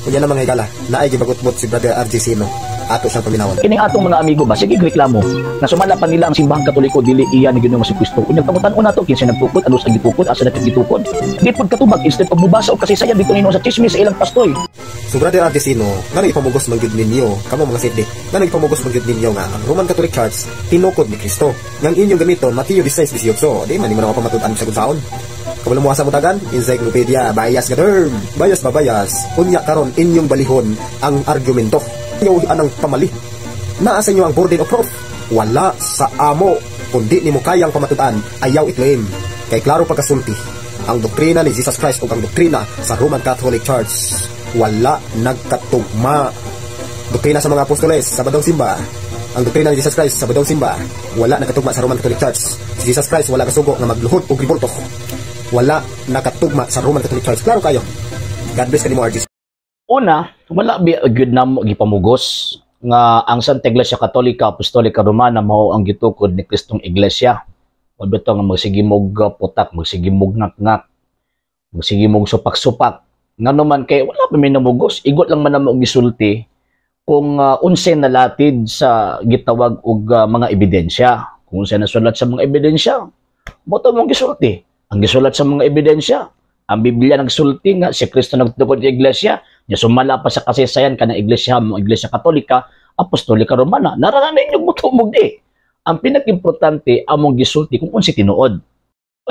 Kunya na mga higala, naay gibagot-bot si Brother RJ Sino. Ato siyang paminawon. Kining atong mga amigo ba, sige reklamo. Na sumala pa nila ang simbahang Katoliko, dili iya ni Ginoong Kristo. Unyang pangutan-una to, kinsa nagtukod, ano sa gitukod, asa natin gitukod. Di pud katubag, instead of mubasa o kasaysayan dito nino sa chismis sa ilang pastoy. So Brother RJ Sino, nga ipamugos man gyud ninyo, kamo mga siddi, nga ipamugos man gyud ninyo nga ang Roman Catholic Church tinukod ni Kristo. Ngang inyong gamiton, Mateo 16:18, di man mo na mapamatud-an sa kung saon. Kabalumuasa mo tagan, encyclopedia, bias ka term. Bias ba bias? Unya karon inyong balihon ang argumento. Iyo anang pamali. Naa sa inyo ang burden of proof. Wala sa amo. Kundi nimo kayang pamatudan, ayaw i-claim. Kay klaro pagkasulti, ang doktrina ni Jesus Christ o ang doktrina sa Roman Catholic Church wala nagkatugma. Doktrina sa mga apostoles sa Badong Simba, ang doktrina ni Jesus Christ sa Badong Simba wala nagkatugma sa Roman Catholic Church. Si Jesus Christ wala kasugo nga magluhod og ribulto. Wala nakatugma sa Roman Catholic Church. Klaro kayo. God bless kanimo RJ. Una, wala gyud namo gipamugos nga ang Santa Iglesia Katolika Apostolika Romana mao ang gitukod ni Kristong Iglesia. Wala to nga magsigimog putak, magsigimog ngak-ngak, magsigimog supak-supak. Ngano man kay wala pa may namugos, igot lang man namo gisulti kung unsa nalatid sa gitawag og mga ebidensya. Kung unsa nasulat sa mga ebidensya, boto mong gisulti. Ang gisulat sa mga ebidensya, ang Biblia nagsulti nga si Kristo nagtukod sa iglesia, niya sumala pa sa kasaysayan kanang iglesia mo, Iglesia Katolika, Apostolika Romana. Narananin yung mutumog di. Ang pinakimportante among gisulti kung unsi tinuod.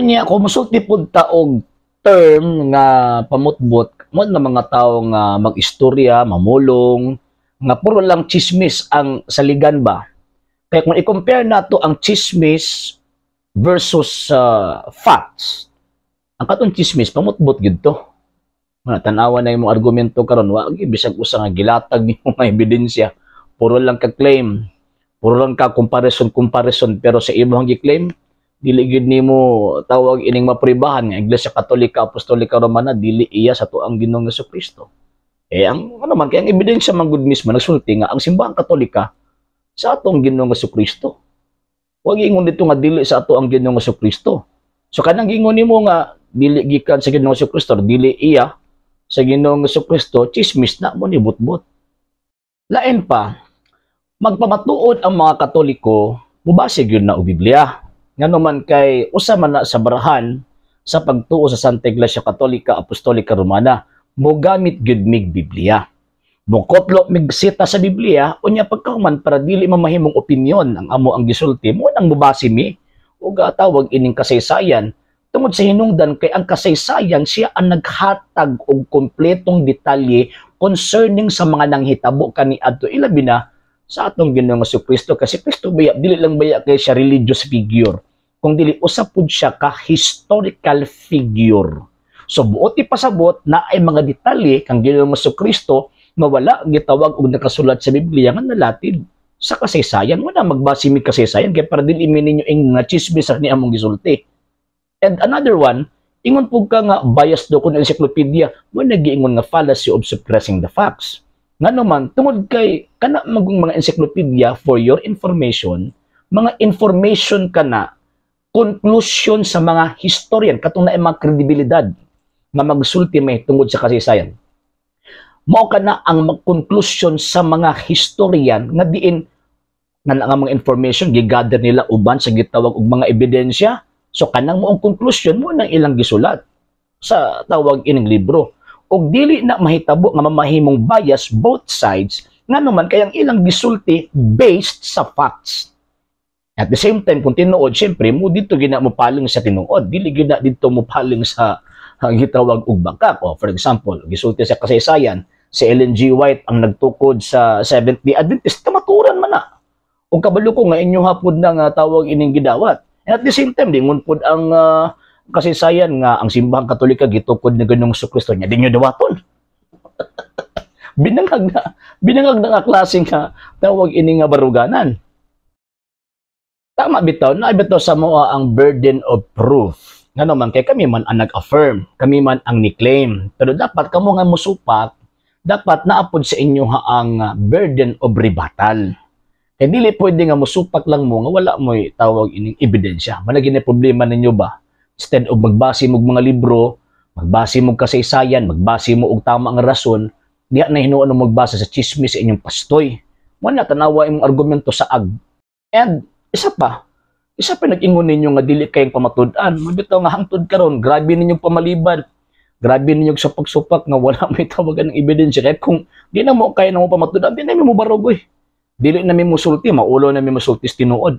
Unya kung musulti pud ta og term nga pamutbot, mo nga mga tawo nga mag-istorya, mamulong, nga puro lang chismis ang saligan ba. Kaya kung i-compare nato ang chismis versus facts, ang katong chismis pamutbot gyud to. Tanawa na yung argumento karon, wa bisag usa nga gilatag nimo nga ebidensya, puro lang ka claim, puro lang ka comparison, pero sa imong gi-claim dili gyud nimo tawag ining mapribahan nga Iglesia Katolika Apostolika Romana dili iya sa tuang Ginoong Jesucristo. Ang ano man kay ang ebidensya man gud mismo nagsulti nga ang simbahang Katolika sa atong Ginoong Jesucristo. Huwag ingon dito nga dili sa ato ang Ginoong Jesucristo. So kanang gingon nimo nga dili gikan sa Ginoong Jesucristo, dili iya sa Ginoong Jesucristo, chismis na mo ni butbot. Lain pa, magpamatuod ang mga Katoliko, mubase gyud na og Biblia. Ngano man kay usa man na sa barahan sa pagtuo sa Santa Iglesia Katolika Apostolika Romana, mogamit gyud mig Biblia. Mukoplo migsita sa Biblia, unya pagkahuman para dili mamahimong opinyon ang amo ang gisulti mo nang mubasi mi ug tawag ining kasaysayan tungod sa hinungdan kay ang kasaysayan siya ang naghatag og kompletong detalye concerning sa mga nanghitabo kaniadto ilabi na sa atong Ginoong Jesucristo kasi Kristo baya dili lang baya kay siya religious figure kung dili usab pud siya ka historical figure. So buot ipasabot na ay mga detalye kang Ginoong Jesucristo mawala gitawag og nakasulat sa Biblia nga nalatid sa kasaysayan. Wala magbasi mi kasaysayan kay para dili mi ninyo ing nga chismis ni among gisulti. And another one, ingon pug ka nga bias do kun encyclopedia, mo nagiingon nga fallacy of suppressing the facts. Ngano man tungod kay kana magong mga encyclopedia for your information, mga information kana conclusion sa mga historian katong naay mga kredibilidad nga magsulti may tungod sa kasaysayan. Mao kana ang conclusion sa mga historian nga diin nga mga information gigather nila uban sa gitawag og mga ebidensya. So kanang moong conclusion mo nang ilang gisulat sa tawag ining libro. Og dili na mahitabo nga mamahimong bias both sides ngano man kay ang ilang gisulti based sa facts. At the same time kung tinuod syempre mo dito gina mo paling sa tinuod, dili gina dito mo paling sa gitawag og bangkak. O for example, gisulti sa kasaysayan si Ellen G. White ang nagtukod sa Seventh-day Adventist, kamaturan man na. O kabalo ko nga inyo hapod na nga tawag ining gidawat. And at the same time, dingon pod ang kasaysayan nga ang simbahang Katolika gitukod ni Ginoong Jesucristo niya, di nyo dawaton. binangag na klase nga tawag ining nga baruganan. Tama bitaw, naibitaw sa moa ang burden of proof. Nga naman, kay kami man ang nag-affirm, kami man ang ni-claim. Pero dapat kamo nga musupak, dapat naapod sa inyo ang burden of rebuttal. Kaya dili pwede nga musupak lang mo nga wala mo tawag ining ebidensya. Managin na problema ninyo ba? Instead of magbase mo mga libro, magbase mo kasaysayan, magbase mo og tama nga rason, diha na hinuon mo magbasa sa chismis sa inyong pastoy. Wala tanawa imong argumento sa ag. And isa pa nag-ingon ninyo nga dili kayong pamatud-an. Mabitaw nga hangtod karon, grabe ninyong pamalibad. Grabe ninyong supak-supak nga wala may tawagan ng ebidensya. Kaya kung di na mo kaya na mo pamatud-an, di na mo barogoy. Dili na mi musulti, maulo na mi musultis tinuod.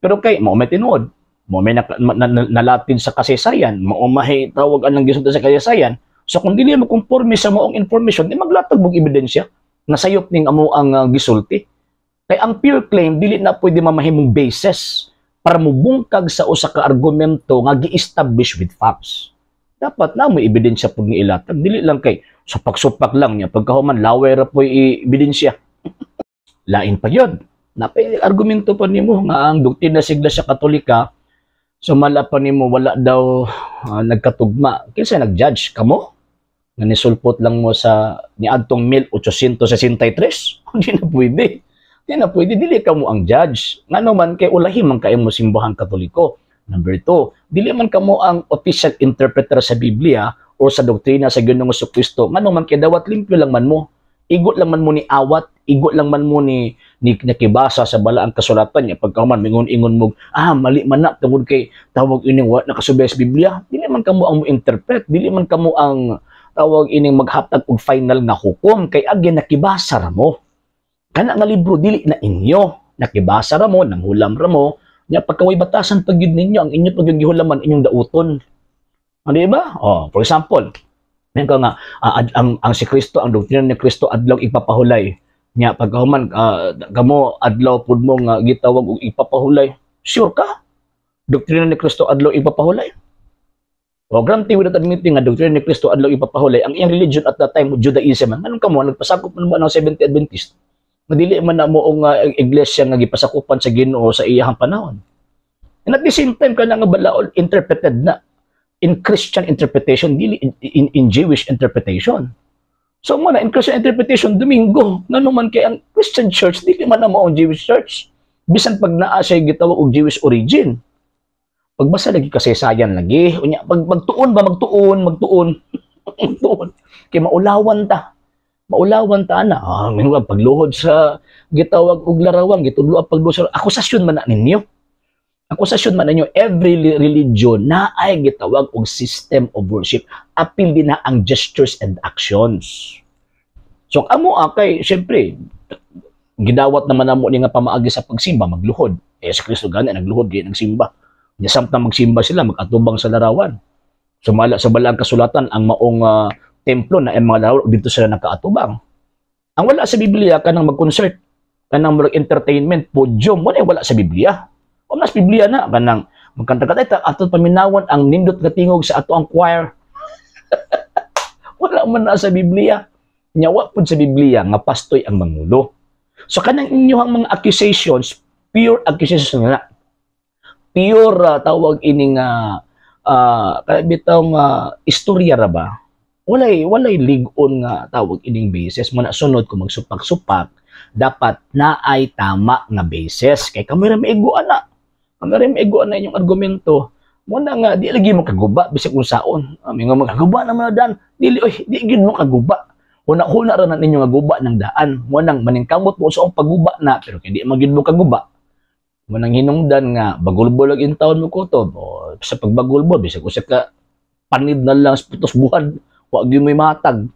Pero kay mo may tinuod, mo may nalatin sa kasaysayan, mo may tawag anang gisulti sa kasaysayan. So kung dili mo conforme sa moong information, di maglatag mong ebidensya na sayop ning amo ang gisulti. Kay ang pure claim dili na pwede mamahimong basis para mubungkag sa usa ka argumento nga gi-establish with facts. Dapat na mo ebidensya pud nga ilatag, dili lang kay supak-supak lang niya pagkahuman laway ra po'y ebidensya. Lain pa yun. Napay argumento pa nimo nga ang doktrina sa Iglesia Katolika sumala pa nimo wala daw nagkatugma. Kinsa nag-judge kamo? Nga nisulpot lang mo sa niadtong 1863? Hindi na pwede. Hindi na pwede. Dili ka mo ang judge. Nga naman kay ulahi man kayo mo simbahan Katoliko. Number 2, dili man kamo ang official interpreter sa Biblia o sa doktrina sa Ginoong Jesucristo. Nga naman kay dawat limpyo lang man mo. Igot lang man mo ni awat, igot lang man mo ni nakibasa sa balaang kasulatan niya. Pagkaman, mingon-ingon mo, mali man na, tungod kay tawag ining wa nakasubay sa Biblia. Dili man kamo ang mo-interpret, dili man kamo ang tawag ining maghatag og final nga hukom. Kay agyan nakibasa ra mo. Kana nga libro, dili na inyo. Nakibasa ra mo, nanghulam ra mo. Nya pagkaway batasan pag yun ninyo, ang inyo pag yung gihulaman, inyong dauton. Di ba? For example, ngayon ka nga, ang si Kristo, ang doktrina ni Kristo, adlaw ipapahulay. Nya pagkahuman, kamo adlaw pud mo nga gitawag og ipapahulay. Sure ka? Doktrina ni Kristo, adlaw ipapahulay? O granting without admitting nga doktrina ni Kristo, adlaw ipapahulay. Ang iyang religion at that time, Judaism, anong kamo, nagpasakop man mo ng Seventh-day Adventist? Madili man na mo ang iglesia nga gipasakupan sa Ginoo sa iyahang panahon. And at the same time, ka nga balaod interpreted na in Christian interpretation, dili in Jewish interpretation. So muna, in Christian interpretation, Domingo, nga naman kay ang Christian church, dili man na mo ang Jewish church. Bisan pag naa siya gitawag og Jewish origin. Pagbasa lagi kasaysayan lagi, unya magtuon ba magtuon. Kay maulawan ta na. Pagluhod sa gitawag og larawang, gitudlo ang pagluhod sa akusasyon man na ninyo. Akusasyon man ninyo, every religion na ay gitawag og system of worship. Apil din na ang gestures and actions. So amo kay syempre gidawat naman namo ni nga pamaagi sa pagsimba, magluhod. Si Kristo gani nagluhod gyud nagsimba. Nya samtang magsimba sila magatubang sa larawan. Sumala sa balaang kasulatan ang maong templo na mga laro dito sila nakaatubang. Ang wala sa Biblia kanang mag-concert, kanang mag-entertainment, podium, wala sa Biblia. O mas Biblia na kanang magkanta-kanta ato paminawan ang nindot nga tingog sa ato ang choir. Wala man na sa Biblia. Nyawa pud sa Biblia nga pastoy ang mangulo. So kanang inyohang mga accusations, pure accusations na. Pure tawag ining bitaw istorya ra ba? Walay lig-on nga tawag ining basis mo na sunod kung magsupak-supak dapat na ay tama nga basis kay kami ra maiguan na inyong argumento mo na nga di lagi mo kaguba bisag kung saon nga magaguba naman dan di gid mo kaguba una ra na ninyo nga guba ng daan mo nang maningkamot mo sa pagguba na pero kay di magid mo kaguba mo nang hinungdan nga bagulbol ang intawon mo kutob o sa pagbagulbol bisag usa ka panid na lang sa putos buhan wag yung may matag.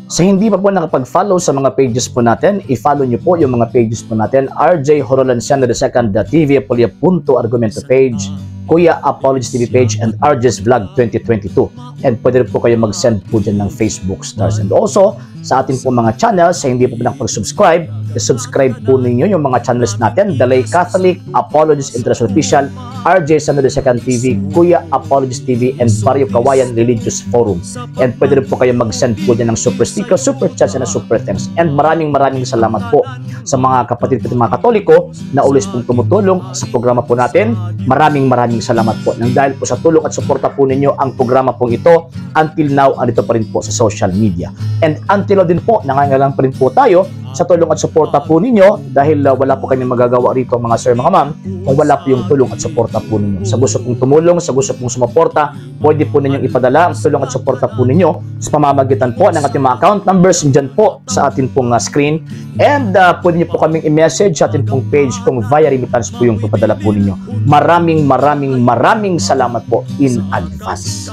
Sa hindi pa po nakapag-follow sa mga pages po natin, i-follow nyo po yung mga pages po natin. RJ Horolanciano II TV Apolia Punto Argumento page, Kuya Apologist TV page, and RJ's Vlog 2022. And pwede rin po kayo mag-send po dyan ng Facebook stars. And also, sa ating po mga channels, sa hindi po nakapag-subscribe, subscribe po ninyo yung mga channels natin, Dalay Catholic, Apologist International Official, RJ Sano II TV, Kuya Apologist TV, and Barrio Kawayan Religious Forum. And pwede rin po kayo mag-send po dyan ng super sticker, super chats, and super thanks. And maraming salamat po sa mga kapatid ko mga Katoliko na always pong tumutulong sa programa po natin. Maraming salamat po. Nang dahil po sa tulong at suporta po ninyo, ang programa pong ito, until now, andito pa rin po sa social media. And until now din po, nangangailangan pa rin po tayo sa tulong at suporta po ninyo dahil wala po kami magagawa rito mga sir, mga ma'am, kung wala po yung tulong at suporta suporta po ninyo. Sa gusto pong tumulong, sa gusto pong sumuporta, pwede po ninyong ipadala ang tulong at suporta po ninyo sa pamamagitan po ng ating mga account numbers dyan po sa atin pong screen. And pwede niyo po kaming i-message sa atin pong page kung via remittance po yung ipadala po ninyo. Maraming salamat po in advance.